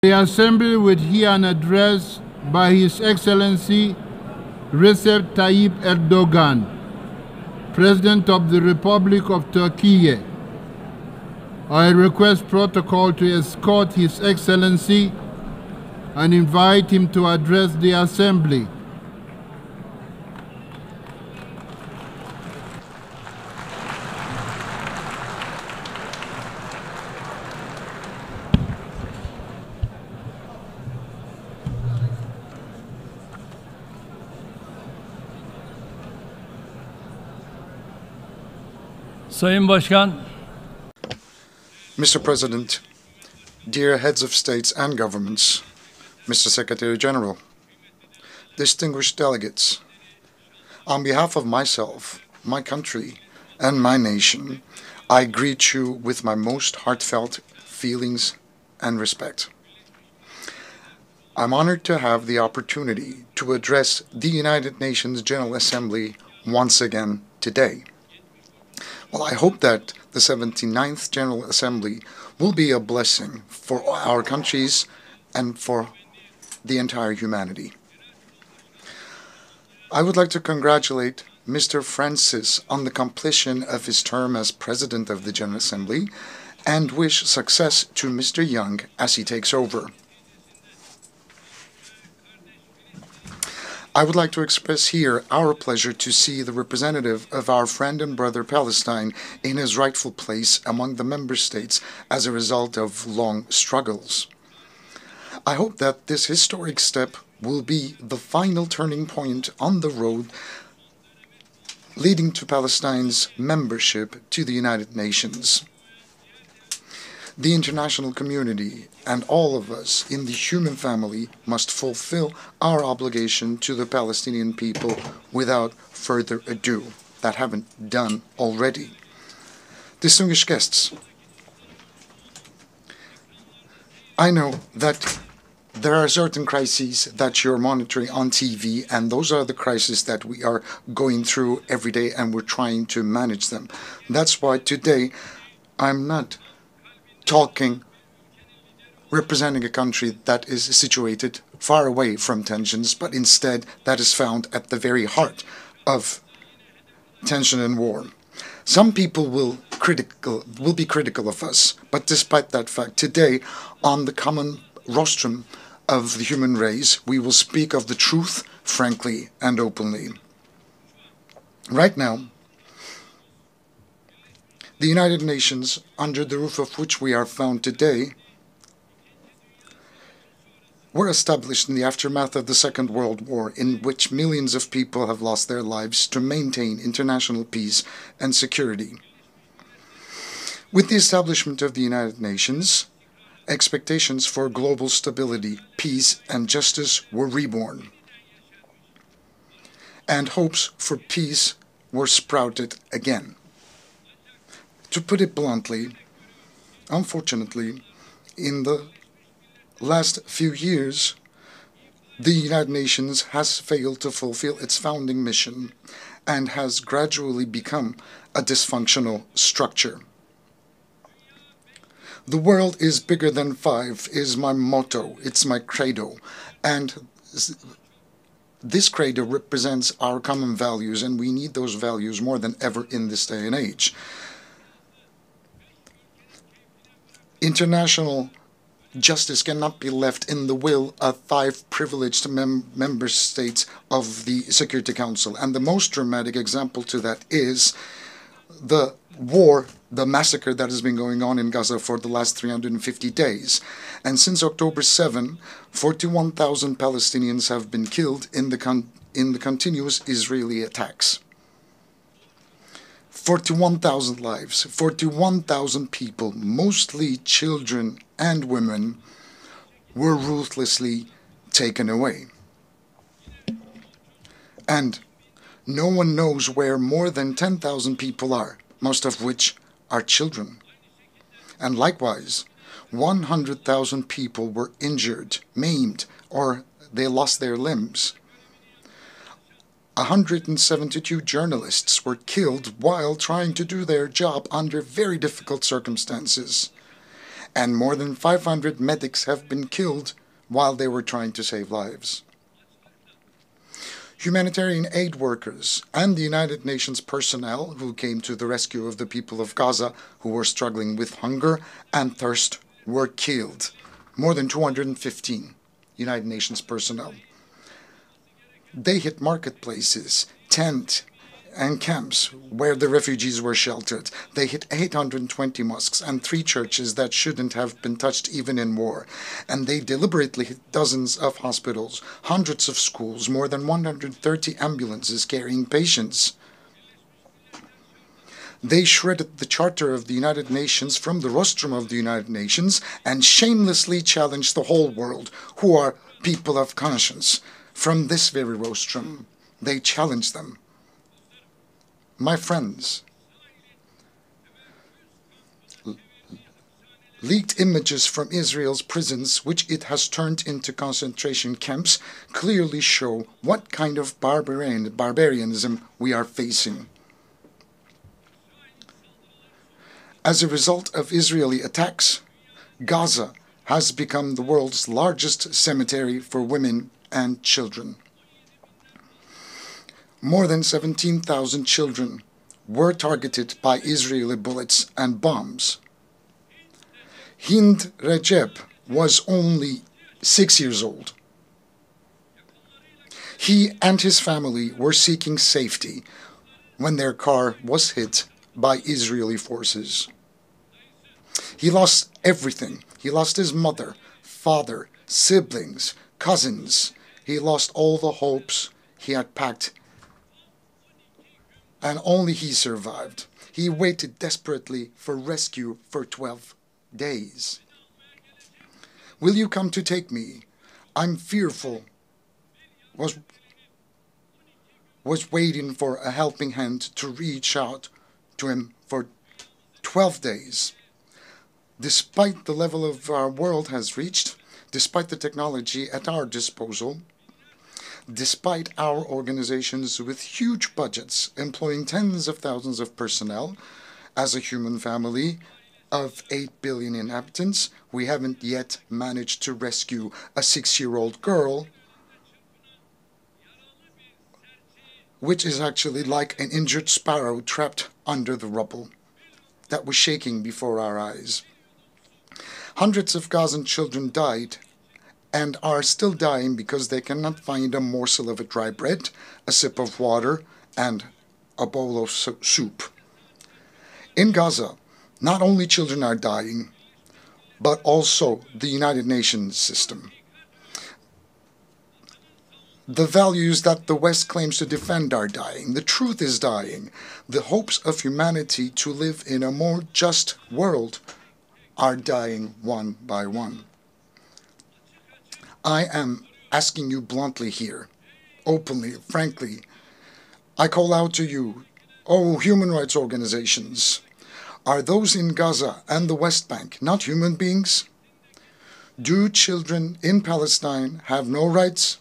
The Assembly will hear an address by His Excellency Recep Tayyip Erdogan, President of the Republic of Turkey. I request protocol to escort His Excellency and invite him to address the Assembly. Sayın Başkan, Mr. President, dear heads of states and governments, Mr. Secretary General, distinguished delegates, on behalf of myself, my country, and my nation, I greet you with my most heartfelt feelings and respect. I'm honored to have the opportunity to address the United Nations General Assembly once again today. Well, I hope that the 79th General Assembly will be a blessing for our countries and for the entire humanity. I would like to congratulate Mr. Francis on the completion of his term as President of the General Assembly and wish success to Mr. Young as he takes over. I would like to express here our pleasure to see the representative of our friend and brother Palestine in his rightful place among the member states as a result of long struggles. I hope that this historic step will be the final turning point on the road leading to Palestine's membership to the United Nations. The international community and all of us in the human family must fulfill our obligation to the Palestinian people without further ado, that haven't done already. Distinguished guests, I know that there are certain crises that you're monitoring on TV, and those are the crises that we are going through every day, and we're trying to manage them. That's why today I'm not representing a country that is situated far away from tensions, but instead that is found at the very heart of tension and war. Some people will be critical of us, but despite that fact, today on the common rostrum of the human race, we will speak of the truth frankly and openly. Right now, the United Nations, under the roof of which we are found today, were established in the aftermath of the Second World War, in which millions of people have lost their lives to maintain international peace and security. With the establishment of the United Nations, expectations for global stability, peace, and justice were reborn, and hopes for peace were sprouted again. To put it bluntly, unfortunately, in the last few years, the United Nations has failed to fulfill its founding mission and has gradually become a dysfunctional structure. The world is bigger than five is my motto, it's my credo, and this credo represents our common values, and we need those values more than ever in this day and age. International justice cannot be left in the will of five privileged member states of the Security Council. And the most dramatic example to that is the war, the massacre that has been going on in Gaza for the last 350 days. And since October 7, 41,000 Palestinians have been killed in the continuous Israeli attacks. 41,000 lives, 41,000 people, mostly children and women, were ruthlessly taken away. And no one knows where more than 10,000 people are, most of which are children. And likewise, 100,000 people were injured, maimed, or they lost their limbs. 172 journalists were killed while trying to do their job under very difficult circumstances. and more than 500 medics have been killed while they were trying to save lives. Humanitarian aid workers and the United Nations personnel who came to the rescue of the people of Gaza who were struggling with hunger and thirst were killed. More than 215 United Nations personnel. They hit marketplaces, tents, and camps where the refugees were sheltered. They hit 820 mosques and 3 churches that shouldn't have been touched even in war. And they deliberately hit dozens of hospitals, hundreds of schools, more than 130 ambulances carrying patients. They shredded the Charter of the United Nations from the rostrum of the United Nations and shamelessly challenged the whole world, who are people of conscience. From this very rostrum, they challenged them. My friends, leaked images from Israel's prisons, which it has turned into concentration camps, clearly show what kind of barbarianism we are facing. As a result of Israeli attacks, Gaza has become the world's largest cemetery for women and children. More than 17,000 children were targeted by Israeli bullets and bombs. Hind Recep was only 6 years old. He and his family were seeking safety when their car was hit by Israeli forces. He lost everything. He lost his mother, father, siblings, cousins. He lost all the hopes he had packed, and only he survived. He waited desperately for rescue for 12 days. Will you come to take me? I'm fearful. Was waiting for a helping hand to reach out to him for 12 days. Despite the level of our world has reached, despite the technology at our disposal, despite our organizations with huge budgets employing tens of thousands of personnel, as a human family of 8 billion inhabitants, we haven't yet managed to rescue a 6-year-old girl, which is actually like an injured sparrow trapped under the rubble that was shaking before our eyes. Hundreds of Gazan children died and are still dying because they cannot find a morsel of a dry bread, a sip of water, and a bowl of soup. In Gaza, not only children are dying, but also the United Nations system. The values that the West claims to defend are dying. The truth is dying. The hopes of humanity to live in a more just world are dying one by one. I am asking you bluntly here, openly, frankly. I call out to you, oh, human rights organizations. Are those in Gaza and the West Bank not human beings? Do children in Palestine have no rights?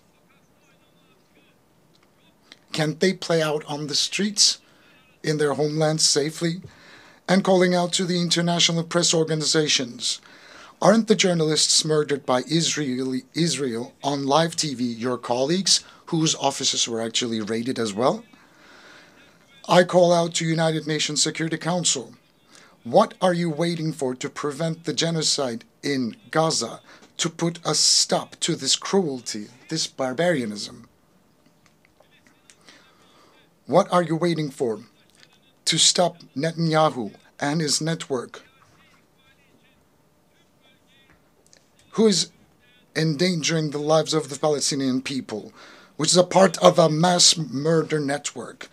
Can't they play out on the streets in their homelands safely? And calling out to the international press organizations, aren't the journalists murdered by Israel on live TV your colleagues, whose offices were actually raided as well? I call out to United Nations Security Council. What are you waiting for to prevent the genocide in Gaza, to put a stop to this cruelty, this barbarianism? What are you waiting for to stop Netanyahu and his network, who is endangering the lives of the Palestinian people, which is a part of a mass murder network?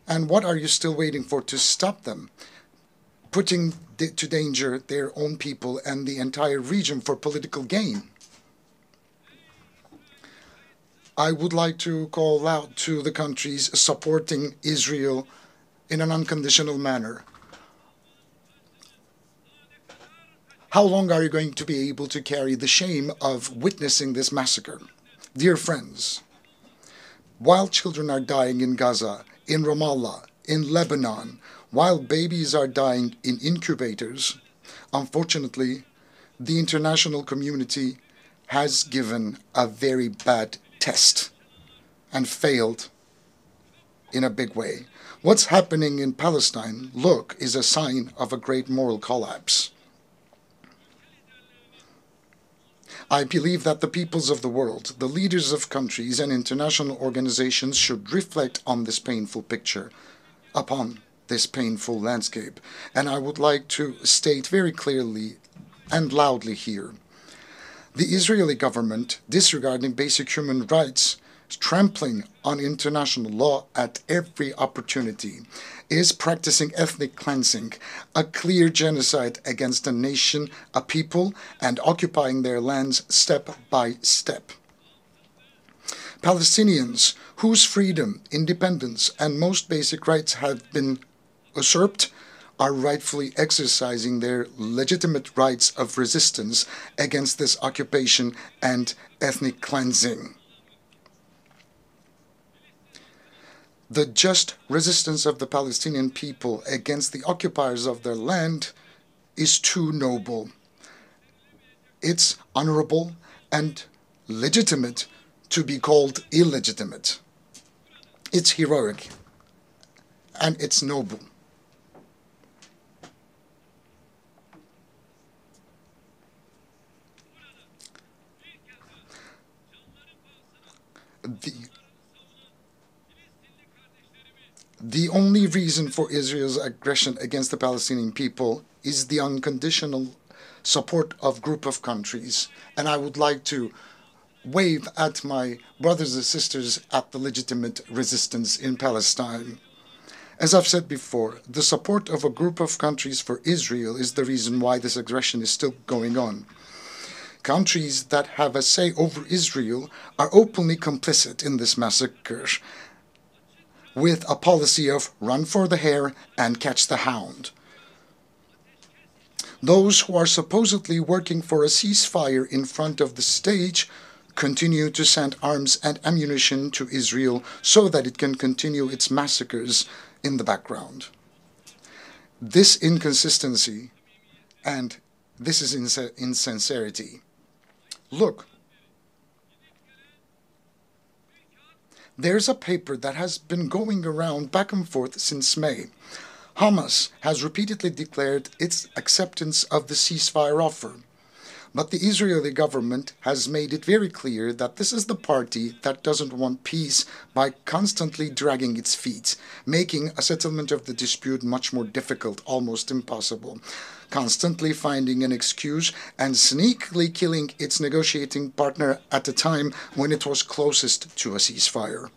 And what are you still waiting for to stop them, putting to danger their own people and the entire region for political gain? I would like to call out to the countries supporting Israel in an unconditional manner. How long are you going to be able to carry the shame of witnessing this massacre? Dear friends, while children are dying in Gaza, in Ramallah, in Lebanon, while babies are dying in incubators, unfortunately, the international community has given a very bad test and failed in a big way. What's happening in Palestine, look, is a sign of a great moral collapse. I believe that the peoples of the world, the leaders of countries and international organizations should reflect on this painful picture, upon this painful landscape. And I would like to state very clearly and loudly here, the Israeli government, disregarding basic human rights, trampling on international law at every opportunity, is practicing ethnic cleansing, a clear genocide against a nation, a people, and occupying their lands step by step. Palestinians, whose freedom, independence, and most basic rights have been usurped, are rightfully exercising their legitimate rights of resistance against this occupation and ethnic cleansing. The just resistance of the Palestinian people against the occupiers of their land is too noble. It's honorable and legitimate to be called illegitimate. It's heroic and it's noble. The only reason for Israel's aggression against the Palestinian people is the unconditional support of a group of countries. And I would like to wave at my brothers and sisters at the legitimate resistance in Palestine. As I've said before, the support of a group of countries for Israel is the reason why this aggression is still going on. Countries that have a say over Israel are openly complicit in this massacre, with a policy of run for the hare and catch the hound. Those who are supposedly working for a ceasefire in front of the stage continue to send arms and ammunition to Israel so that it can continue its massacres in the background. This inconsistency and this is insincerity. Look, there's a paper that has been going around back and forth since May. Hamas has repeatedly declared its acceptance of the ceasefire offer. But the Israeli government has made it very clear that this is the party that doesn't want peace by constantly dragging its feet, making a settlement of the dispute much more difficult, almost impossible, constantly finding an excuse and sneakily killing its negotiating partner at a time when it was closest to a ceasefire.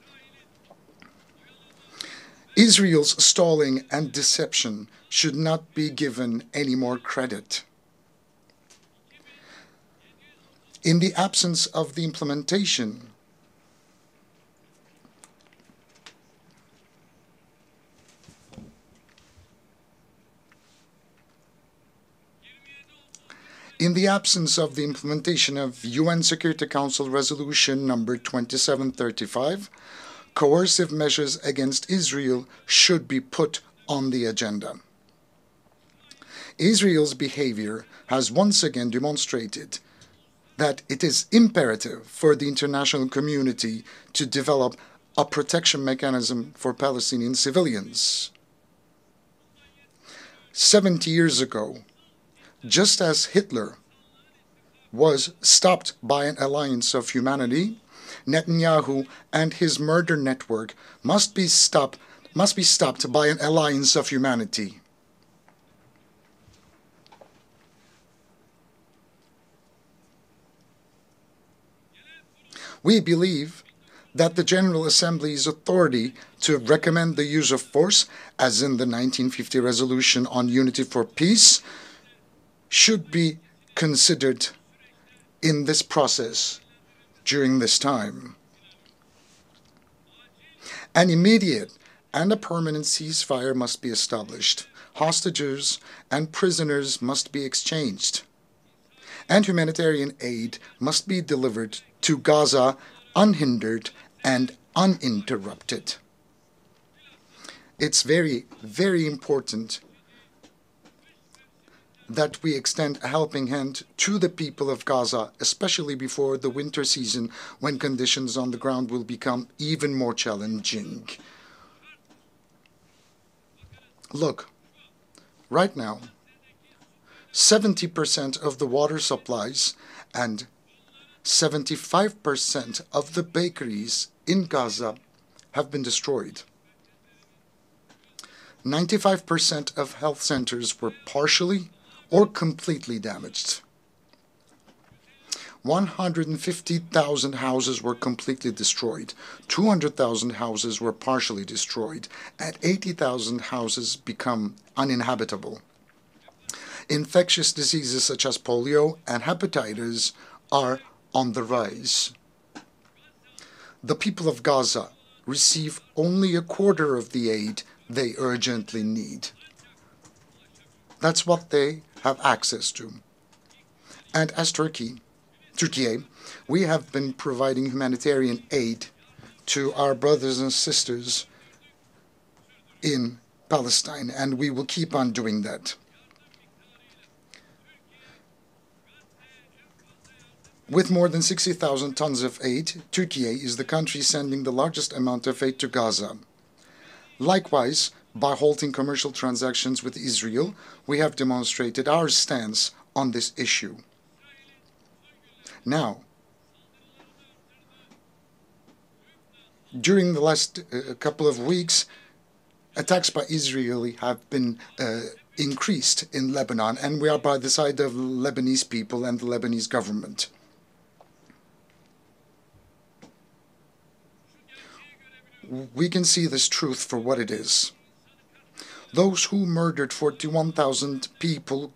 Israel's stalling and deception should not be given any more credit. In the absence of the implementation of UN Security Council Resolution number 2735, coercive measures against Israel should be put on the agenda. Israel's behavior has once again demonstrated that it is imperative for the international community to develop a protection mechanism for Palestinian civilians. 70 years ago, just as Hitler was stopped by an alliance of humanity, Netanyahu and his murder network must be stopped by an alliance of humanity. We believe that the General Assembly's authority to recommend the use of force, as in the 1950 Resolution on Unity for Peace, should be considered in this process during this time. An immediate and a permanent ceasefire must be established. Hostages and prisoners must be exchanged. And humanitarian aid must be delivered to Gaza unhindered and uninterrupted. It's very, very important that we extend a helping hand to the people of Gaza, especially before the winter season, when conditions on the ground will become even more challenging. Look, right now, 70% of the water supplies and 75% of the bakeries in Gaza have been destroyed. 95% of health centers were partially or completely damaged. 150,000 houses were completely destroyed, 200,000 houses were partially destroyed, and 80,000 houses become uninhabitable. Infectious diseases such as polio and hepatitis are on the rise. The people of Gaza receive only a quarter of the aid they urgently need. That's what they have access to. And as Turkey, we have been providing humanitarian aid to our brothers and sisters in Palestine, and we will keep on doing that. With more than 60,000 tons of aid, Turkey is the country sending the largest amount of aid to Gaza. Likewise, by halting commercial transactions with Israel, we have demonstrated our stance on this issue. Now, during the last couple of weeks, attacks by Israeli have been increased in Lebanon, and we are by the side of Lebanese people and the Lebanese government. We can see this truth for what it is. Those who murdered 41,000 people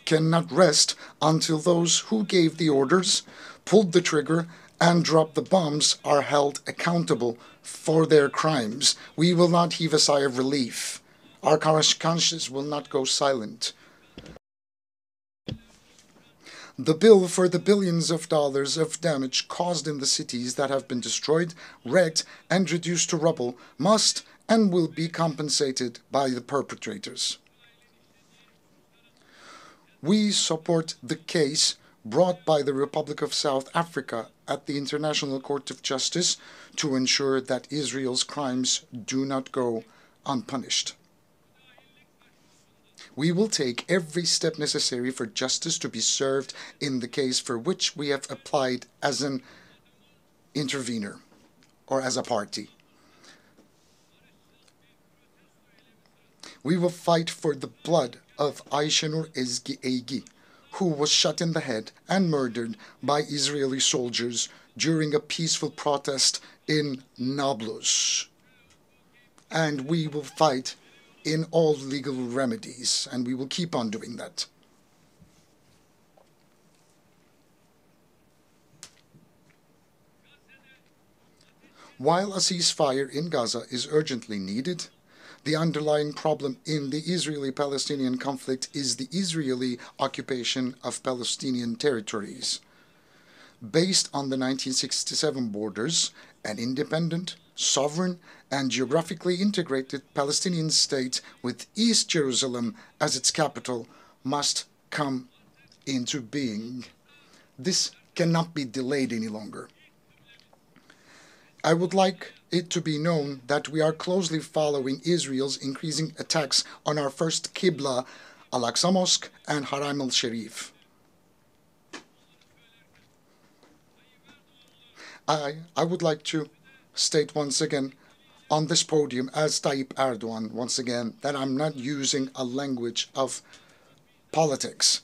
cannot rest until those who gave the orders, pulled the trigger, and dropped the bombs are held accountable for their crimes. We will not heave a sigh of relief. Our conscience will not go silent. The bill for the billions of dollars of damage caused in the cities that have been destroyed, wrecked, and reduced to rubble must and will be compensated by the perpetrators. We support the case brought by the Republic of South Africa at the International Court of Justice to ensure that Israel's crimes do not go unpunished. We will take every step necessary for justice to be served in the case for which we have applied as an intervener or as a party. We will fight for the blood of Ayşenur Ezgi Eygi, who was shot in the head and murdered by Israeli soldiers during a peaceful protest in Nablus. And we will fight in all legal remedies, and we will keep on doing that. While a ceasefire in Gaza is urgently needed, the underlying problem in the Israeli-Palestinian conflict is the Israeli occupation of Palestinian territories. Based on the 1967 borders, an independent, sovereign, and geographically integrated Palestinian state with East Jerusalem as its capital must come into being. This cannot be delayed any longer. I would like it to be known that we are closely following Israel's increasing attacks on our first Qibla, Al-Aqsa Mosque and Haram al-Sharif. I would like to state once again on this podium as Tayyip Erdogan once again that I'm not using a language of politics.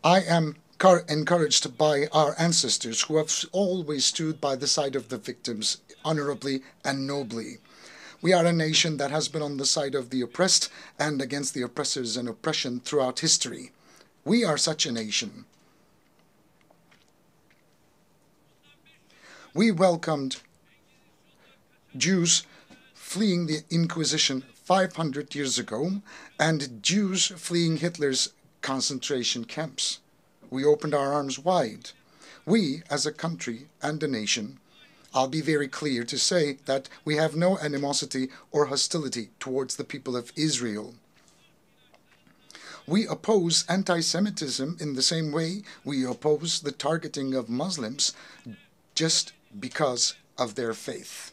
I am encouraged by our ancestors who have always stood by the side of the victims honorably and nobly. We are a nation that has been on the side of the oppressed and against the oppressors and oppression throughout history. We are such a nation. We welcomed Jews fleeing the Inquisition 500 years ago and Jews fleeing Hitler's concentration camps. We opened our arms wide. We, as a country and a nation, I'll be very clear to say that we have no animosity or hostility towards the people of Israel. We oppose anti-Semitism in the same way we oppose the targeting of Muslims just because of their faith.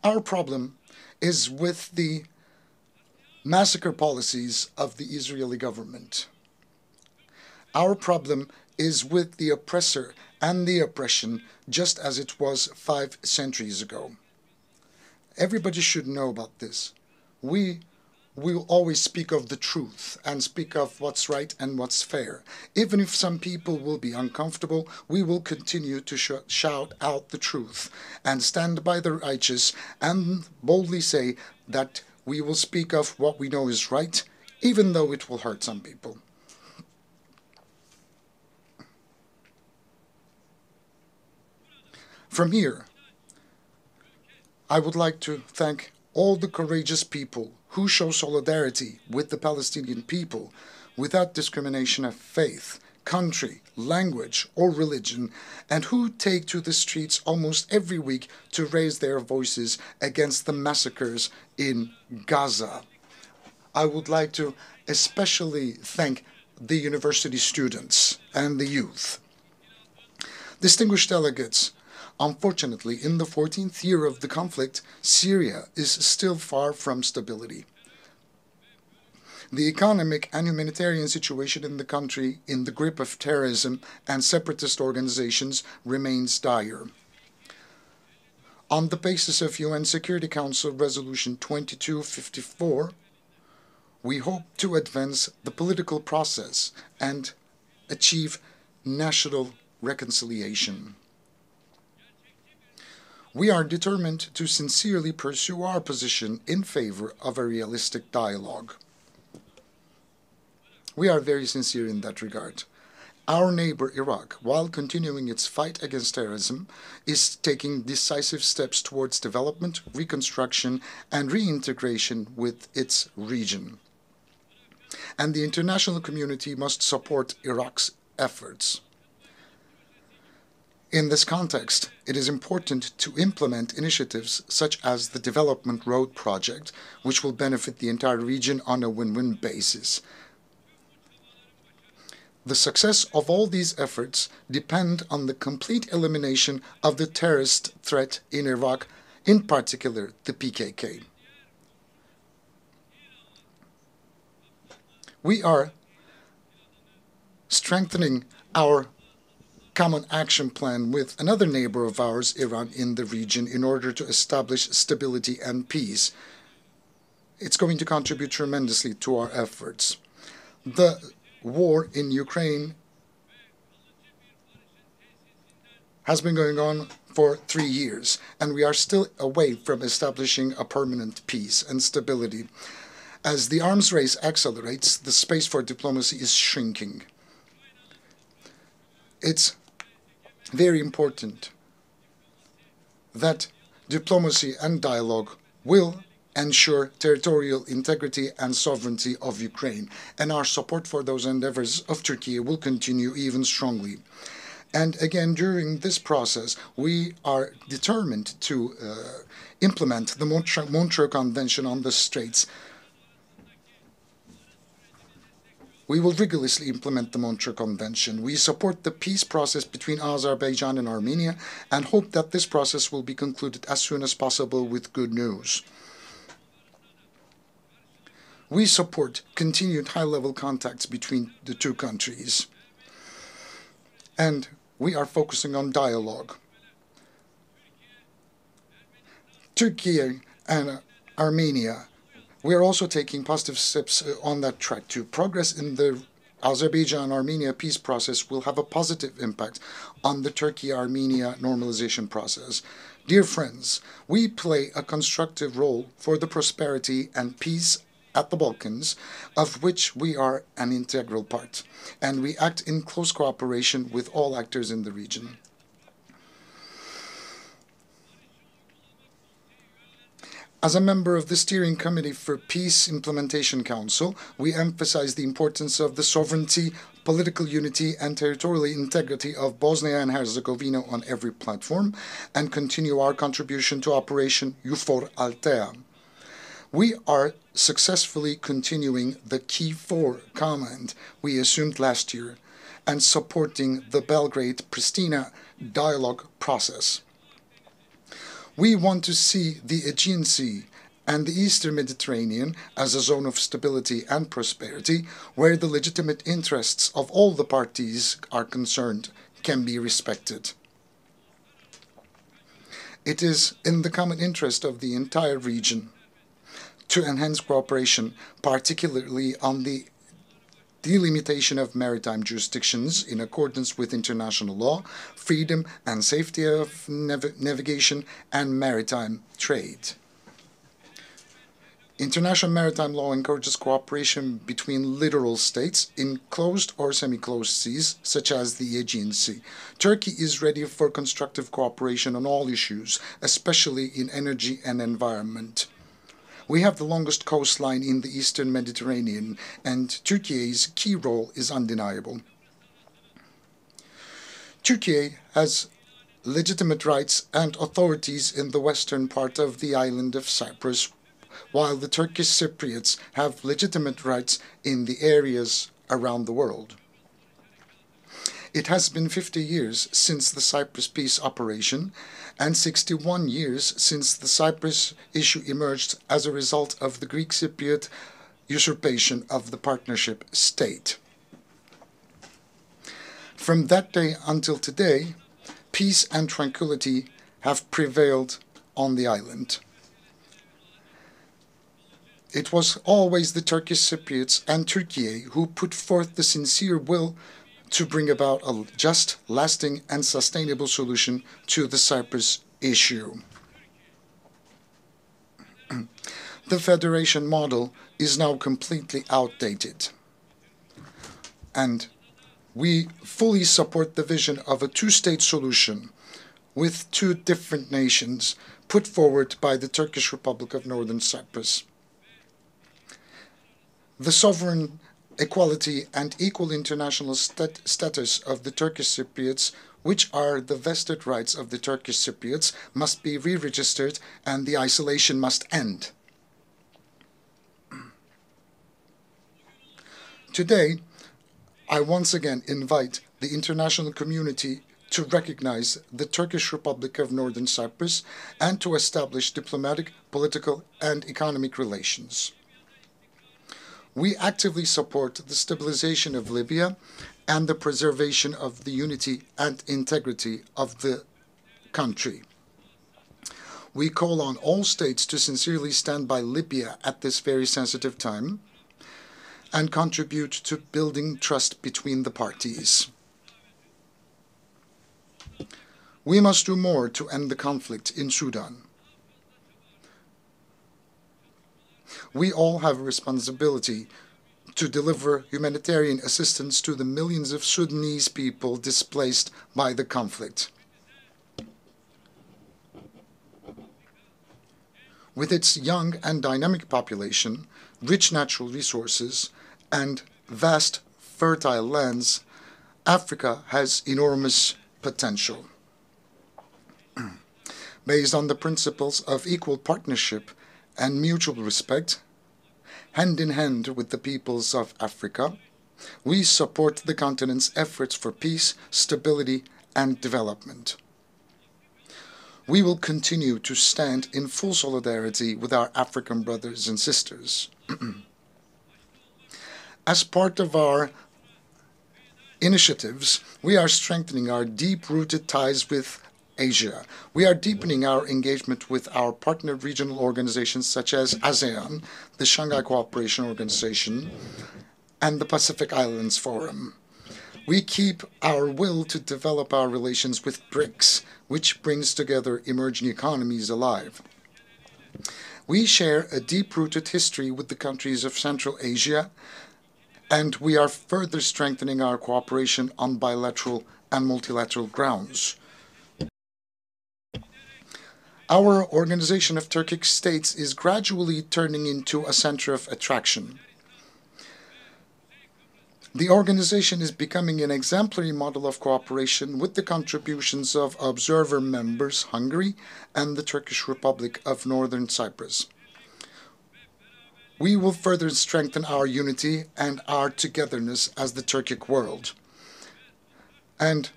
Our problem is with the massacre policies of the Israeli government. Our problem is with the oppressor and the oppression, just as it was 5 centuries ago. Everybody should know about this. We will always speak of the truth and speak of what's right and what's fair. Even if some people will be uncomfortable, we will continue to shout out the truth and stand by the righteous and boldly say that we will speak of what we know is right, even though it will hurt some people. From here, I would like to thank all the courageous people who show solidarity with the Palestinian people without discrimination of faith, country, language, or religion, and who take to the streets almost every week to raise their voices against the massacres in Gaza. I would like to especially thank the university students and the youth. Distinguished delegates, unfortunately, in the 14th year of the conflict, Syria is still far from stability. The economic and humanitarian situation in the country, in the grip of terrorism and separatist organizations, remains dire. On the basis of UN Security Council Resolution 2254, we hope to advance the political process and achieve national reconciliation. We are determined to sincerely pursue our position in favor of a realistic dialogue. We are very sincere in that regard. Our neighbor Iraq, while continuing its fight against terrorism, is taking decisive steps towards development, reconstruction, and reintegration with its region. And the international community must support Iraq's efforts. In this context, it is important to implement initiatives such as the Development Road Project, which will benefit the entire region on a win-win basis. The success of all these efforts depend on the complete elimination of the terrorist threat in Iraq, in particular the PKK. We are strengthening our common action plan with another neighbor of ours, Iran, in the region in order to establish stability and peace. It's going to contribute tremendously to our efforts. The war in Ukraine has been going on for 3 years, and we are still away from establishing a permanent peace and stability. As the arms race accelerates, the space for diplomacy is shrinking. It's very important that diplomacy and dialogue will ensure territorial integrity and sovereignty of Ukraine, and our support for those endeavors of Turkey will continue even strongly. And again, during this process, we are determined to implement the Montreux Convention on the Straits. We will rigorously implement the Montreux Convention. We support the peace process between Azerbaijan and Armenia and hope that this process will be concluded as soon as possible with good news. We support continued high-level contacts between the two countries. And we are focusing on dialogue. Turkey and Armenia, we are also taking positive steps on that track too. Progress in the Azerbaijan-Armenia peace process will have a positive impact on the Turkey-Armenia normalization process. Dear friends, we play a constructive role for the prosperity and peace at the Balkans, of which we are an integral part, and we act in close cooperation with all actors in the region. As a member of the Steering Committee for Peace Implementation Council, we emphasize the importance of the sovereignty, political unity, and territorial integrity of Bosnia and Herzegovina on every platform, and continue our contribution to Operation EUFOR Althea. We are successfully continuing the Key 4 command we assumed last year and supporting the Belgrade-Pristina dialogue process. We want to see the Aegean Sea and the Eastern Mediterranean as a zone of stability and prosperity where the legitimate interests of all the parties are concerned can be respected. It is in the common interest of the entire region to enhance cooperation, particularly on the delimitation of maritime jurisdictions in accordance with international law, freedom and safety of navigation, and maritime trade. International maritime law encourages cooperation between littoral states in closed or semi-closed seas, such as the Aegean Sea. Turkey is ready for constructive cooperation on all issues, especially in energy and environment. We have the longest coastline in the Eastern Mediterranean, and Turkey's key role is undeniable. Turkey has legitimate rights and authorities in the western part of the island of Cyprus, while the Turkish Cypriots have legitimate rights in the areas around the world. It has been 50 years since the Cyprus peace operation and 61 years since the Cyprus issue emerged as a result of the Greek Cypriot usurpation of the partnership state. From that day until today, peace and tranquility have prevailed on the island. It was always the Turkish Cypriots and Turkey who put forth the sincere will to bring about a just, lasting, and sustainable solution to the Cyprus issue. The federation model is now completely outdated, and we fully support the vision of a two-state solution with two different nations put forward by the Turkish Republic of Northern Cyprus. The sovereign equality and equal international status of the Turkish Cypriots, which are the vested rights of the Turkish Cypriots, must be re-registered and the isolation must end. Today, I once again invite the international community to recognize the Turkish Republic of Northern Cyprus and to establish diplomatic, political, and economic relations. We actively support the stabilization of Libya and the preservation of the unity and integrity of the country. We call on all states to sincerely stand by Libya at this very sensitive time and contribute to building trust between the parties. We must do more to end the conflict in Sudan. We all have a responsibility to deliver humanitarian assistance to the millions of Sudanese people displaced by the conflict. With its young and dynamic population, rich natural resources, and vast fertile lands, Africa has enormous potential. Based on the principles of equal partnership and mutual respect, hand in hand with the peoples of Africa, we support the continent's efforts for peace, stability, and development. We will continue to stand in full solidarity with our African brothers and sisters. As part of our initiatives, we are strengthening our deep-rooted ties with Asia. We are deepening our engagement with our partner regional organizations such as ASEAN, the Shanghai Cooperation Organization, and the Pacific Islands Forum. We keep our will to develop our relations with BRICS, which brings together emerging economies alive. We share a deep-rooted history with the countries of Central Asia, and we are further strengthening our cooperation on bilateral and multilateral grounds. Our Organization of Turkic States is gradually turning into a center of attraction. The organization is becoming an exemplary model of cooperation with the contributions of observer members Hungary and the Turkish Republic of Northern Cyprus. We will further strengthen our unity and our togetherness as the Turkic world. And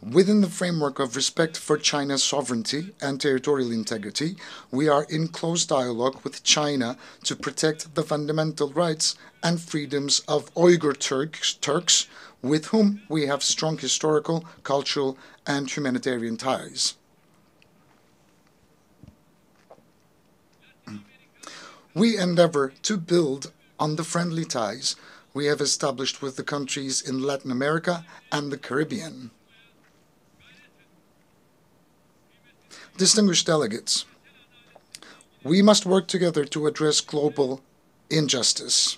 within the framework of respect for China's sovereignty and territorial integrity, we are in close dialogue with China to protect the fundamental rights and freedoms of Uyghur Turks, with whom we have strong historical, cultural, and humanitarian ties. We endeavor to build on the friendly ties we have established with the countries in Latin America and the Caribbean. Distinguished delegates, we must work together to address global injustice.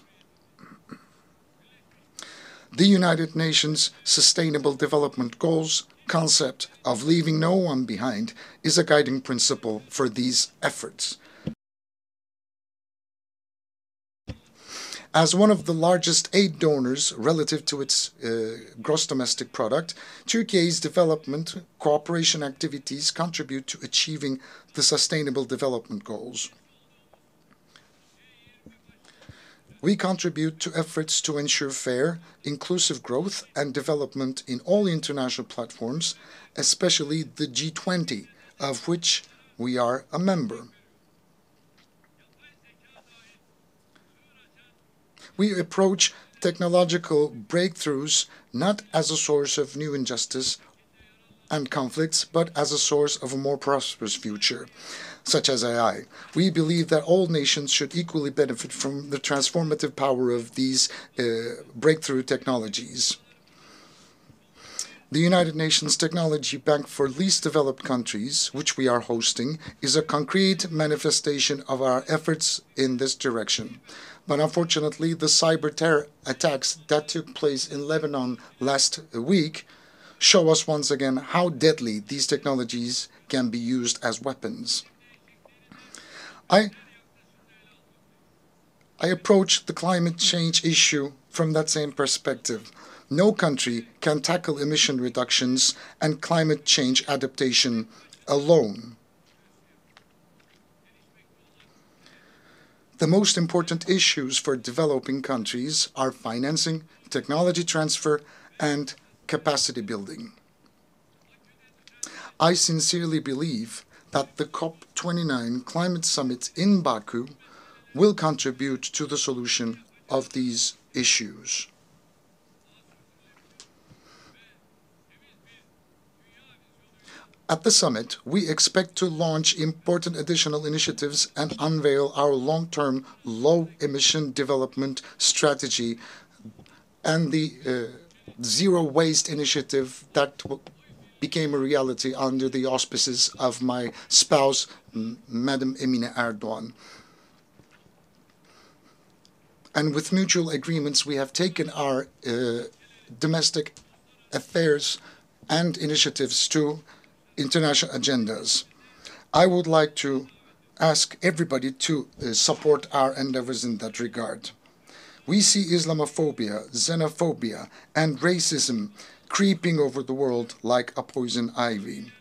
The United Nations Sustainable Development Goals concept of leaving no one behind is a guiding principle for these efforts. As one of the largest aid donors relative to its gross domestic product, Turkey's development cooperation activities contribute to achieving the Sustainable Development Goals. We contribute to efforts to ensure fair, inclusive growth and development in all international platforms, especially the G20, of which we are a member. We approach technological breakthroughs not as a source of new injustice and conflicts, but as a source of a more prosperous future, such as AI. We believe that all nations should equally benefit from the transformative power of these breakthrough technologies. The United Nations Technology Bank for Least Developed Countries, which we are hosting, is a concrete manifestation of our efforts in this direction. But unfortunately, the cyber terror attacks that took place in Lebanon last week show us once again how deadly these technologies can be used as weapons. I approach the climate change issue from that same perspective. No country can tackle emission reductions and climate change adaptation alone. The most important issues for developing countries are financing, technology transfer, and capacity building. I sincerely believe that the COP29 climate summit in Baku will contribute to the solution of these issues. At the summit, we expect to launch important additional initiatives and unveil our long-term low-emission development strategy and the Zero Waste initiative that became a reality under the auspices of my spouse, Madam Emine Erdogan. And with mutual agreements, we have taken our domestic affairs and initiatives to international agendas. I would like to ask everybody to support our endeavors in that regard. We see Islamophobia, xenophobia, and racism creeping over the world like a poison ivy.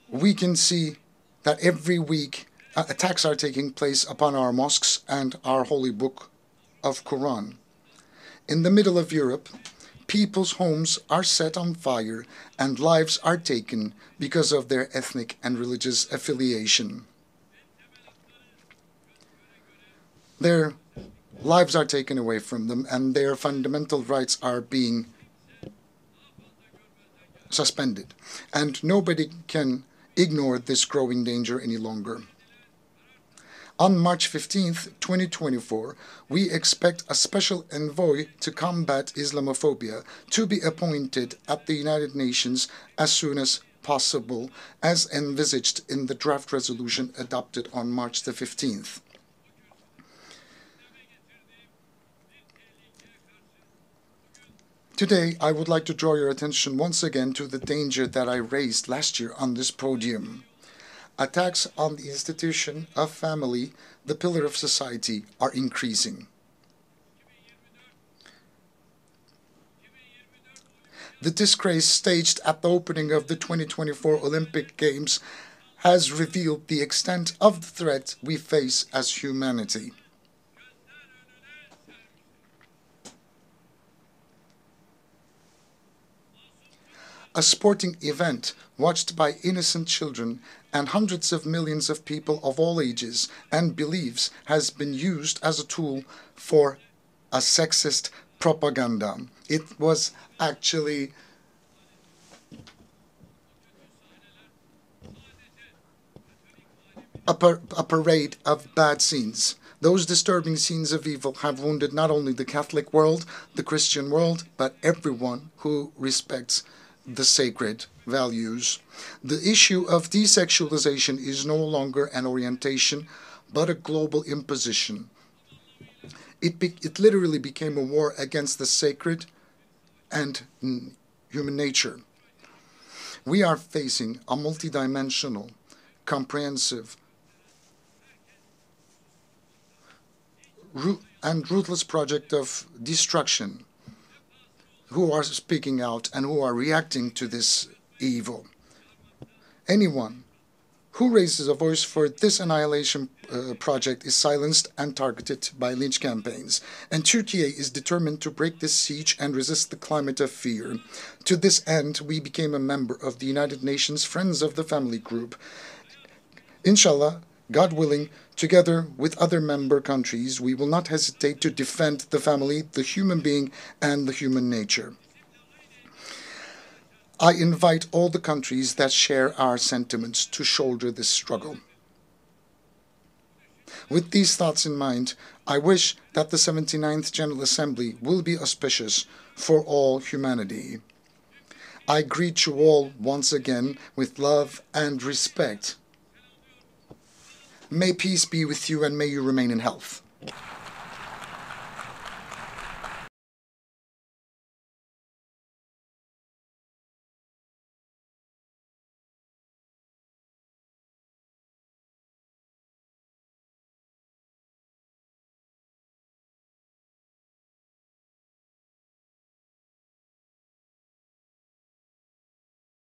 We can see that every week attacks are taking place upon our mosques and our holy book of Quran. In the middle of Europe, people's homes are set on fire and lives are taken because of their ethnic and religious affiliation. Their lives are taken away from them and their fundamental rights are being suspended. And nobody can ignore this growing danger any longer. On March 15th, 2024, we expect a special envoy to combat Islamophobia to be appointed at the United Nations as soon as possible, as envisaged in the draft resolution adopted on March the 15th. Today, I would like to draw your attention once again to the danger that I raised last year on this podium. Attacks on the institution of family, the pillar of society, are increasing. The disgrace staged at the opening of the 2024 Olympic Games has revealed the extent of the threat we face as humanity. A sporting event watched by innocent children and hundreds of millions of people of all ages and beliefs has been used as a tool for a sexist propaganda. It was actually a parade of bad scenes. Those disturbing scenes of evil have wounded not only the Catholic world, the Christian world, but everyone who respects the sacred values. The issue of desexualization is no longer an orientation, but a global imposition. It literally became a war against the sacred and human nature. We are facing a multidimensional, comprehensive, and ruthless project of destruction who are speaking out and who are reacting to this evil. Anyone who raises a voice for this annihilation project is silenced and targeted by lynch campaigns. And Turkey is determined to break this siege and resist the climate of fear. To this end, we became a member of the United Nations Friends of the Family Group. Inshallah, God willing, together with other member countries, we will not hesitate to defend the family, the human being, and the human nature. I invite all the countries that share our sentiments to shoulder this struggle. With these thoughts in mind, I wish that the 79th General Assembly will be auspicious for all humanity. I greet you all once again with love and respect. May peace be with you and may you remain in health.